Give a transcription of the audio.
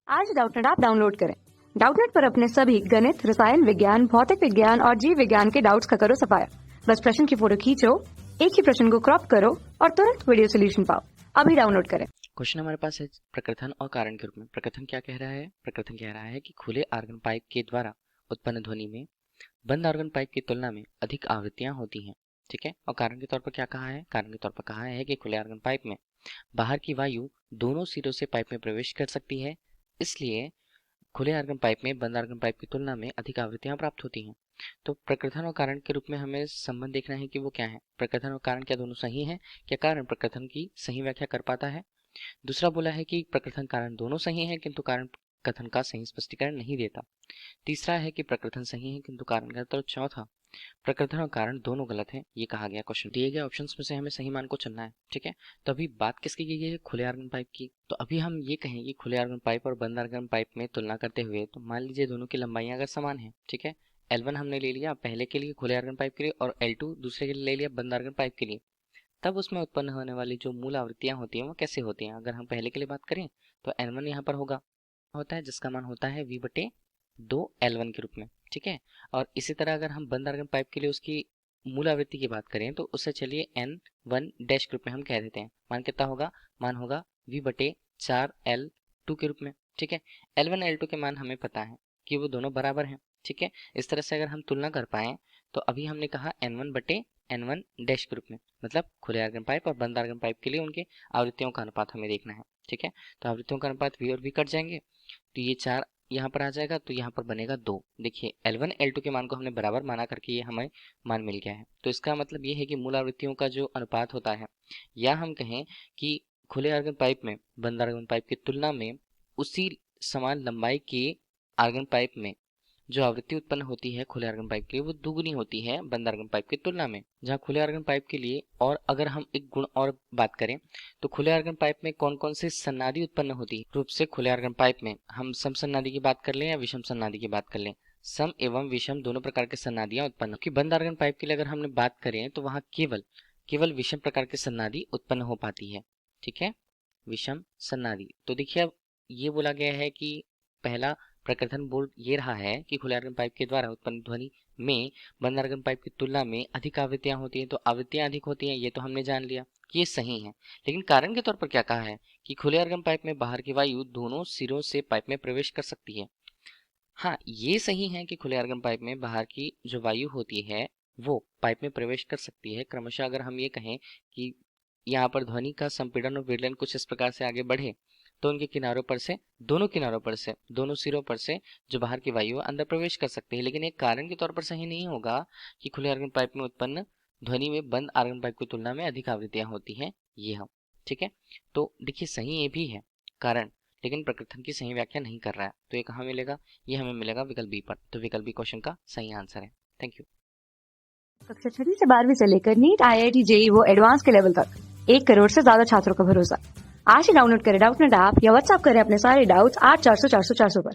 आज Doubtnut app download करें। Doubtnut पर अपने सभी गणित, रसायन विज्ञान, भौतिक विज्ञान और जीव विज्ञान के डाउट्स का करो सफाया। बस प्रश्न की फोटो खींचो, एक ही प्रश्न को क्रॉप करो और तुरंत वीडियो सोल्यूशन पाओ। अभी डाउनलोड करें। क्वेश्चन हमारे पास है प्रकृथन और कारण के रूप में। प्रकृथन क्या कह रहा है? प्रकृथन कह रहा है कि खुले आर्गन पाइप के द्वारा उत्पन्न ध्वनि में बंद आर्गन पाइप की तुलना में अधिक आवृत्तियां होती हैं। ठीक है। और कारण के तौर पर क्या कहा है? कारण के तौर पर कहा है कि खुले आर्गन पाइप में बाहर की वायु दोनों सिरों से पाइप में प्रवेश कर सकती है, इसलिए खुले आर्गन पाइप में बंद आर्गन पाइप की तुलना में अधिक आवृत्तियां प्राप्त होती हैं। तो प्रकृथन और कारण के रूप में हमें संबंध देखना है कि वो क्या है। प्रकृथन और कारण क्या दोनों सही हैं? क्या कारण प्रकृथन की सही व्याख्या कर पाता है? दूसरा बोला है कि प्रकृथन कारण दोनों सही हैं किंतु कारण कथन का सही स्पष्टीकरण नहीं देता। तीसरा है कि प्रकृथन सही है किंतु कारण गलत। और चौथा, प्रकृथन और कारण दोनों गलत हैं, ये कहा गया। क्वेश्चन दिए गए ऑप्शंस में से हमें सही मान को चुनना है। ठीक है। तो अभी बात किसकी की गई है? खुले आर्गन पाइप की। तो अभी हम ये कहें कि खुले आर्गन पाइप और बंद आर्गन पाइप में तुलना करते हुए तो मान लीजिए दोनों की लंबाइयां अगर समान है, ठीक है, L1 हमने ले लिया पहले के लिए खुले आर्गन पाइप के लिए और L2 दूसरे के लिए ले लिया बंद आर्गन पाइप के लिए, तब उसमें उत्पन्न होने वाली जो मूल आवृत्तियां होती हैं वो कैसे होती हैं? अगर हम पहले के लिए बात करें तो N1 यहाँ पर होता है जिसका मान होता है V/2 L1 के रूप में। ठीक है। और इसी तरह अगर हम बंद आर्गन पाइप के लिए उसकी मूल आवृत्ति की बात करें तो उससे चलिए N1 डैश के रूप में हम कह देते हैं। मान कितना होगा? मान होगा V/4L2 के रूप में। ठीक है। L1 L2 के मान हमें पता है कि वो दोनों बराबर हैं। ठीक है। इस तरह से अगर हम तुलना कर पाए तो अभी हमने कहा N1/N1 डैश के रूप में, मतलब खुले आर्गन पाइप और बंद आर्गन पाइप के लिए उनके आवृत्तियों का अनुपात हमें देखना है। ठीक है। तो आवृत्तियों का अनुपात V और V कट जाएंगे तो ये 4 यहाँ पर आ जाएगा तो यहाँ पर बनेगा 2। देखिए L1 L2 के मान को हमने बराबर माना करके ये हमें मान मिल गया है। तो इसका मतलब ये है कि मूल आवृत्तियों का जो अनुपात होता है, या हम कहें कि खुले आर्गन पाइप में बंद आर्गन पाइप की तुलना में उसी समान लंबाई के आर्गन पाइप में जो आवृत्ति उत्पन्न होती है खुले आर्गन पाइप के लिए वो दुगुनी होती है बंद आर्गन पाइप की तुलना में। जहाँ खुले आर्गन पाइप के लिए, और अगर हम एक गुण और बात करें तो खुले आर्गन पाइप में कौन कौन से सन्नादी उत्पन्न होती है रूप से खुले आर्गन पाइप में हम सम सन्नादी की बात कर लें या विषम सन्नादी की बात कर लें, सम एवं विषम दोनों प्रकार के सन्नादियां उत्पन्न होती है। बंद आर्गन पाइप के लिए अगर हमने बात करें तो वहाँ केवल विषम प्रकार के सन्नादी उत्पन्न हो पाती है। ठीक है, विषम सन्नादी। तो देखिए अब ये बोला गया है कि पहला प्रकृथन बोल ये रहा है कि खुले आर्गन पाइप के द्वारा उत्पन्न ध्वनि में बंद आर्गन पाइप की तुलना में अधिक आवृत्तियां होती हैं। तो आवृत्तियां अधिक होती हैं, ये तो हमने जान लिया कि ये सही है। लेकिन कारण के तौर पर क्या कहा है कि खुले आर्गन पाइप में बाहर की वायु दोनों सिरों से पाइप में प्रवेश कर सकती है। हाँ, ये सही है कि खुले आर्गन पाइप में बाहर की जो वायु होती है वो पाइप में प्रवेश कर सकती है। क्रमशः अगर हम ये कहें कि यहाँ पर ध्वनि का संपीड़न और विलयन कुछ इस प्रकार से आगे बढ़े तो उनके किनारों पर से, दोनों सिरों पर से जो बाहर की वायु अंदर प्रवेश कर सकती है। लेकिन एक कारण के तौर पर सही नहीं होगा कि खुले आर्गन पाइप में उत्पन्न ध्वनि में बंद आर्गन पाइप की तुलना में अधिक आवृत्तियां होती हैं, ये हम। ठीक है। तो देखिए सही ये भी है कारण, लेकिन प्रकृथन की सही व्याख्या नहीं कर रहा है। तो ये कहाँ मिलेगा? ये हमें मिलेगा विकल्प बी पर। तो विकल्प बी क्वेश्चन का सही आंसर है। Thank you. कक्षा 6 से 12वीं से लेकर नीट, IIT, JEE वो एडवांस के लेवल तक 1 करोड़ से ज्यादा छात्रों का भरोसा। आज ही डाउनलोड करें डाउटनेट ऐप या व्हाट्सएप करें अपने सारे डाउट्स 8400 400 400 पर।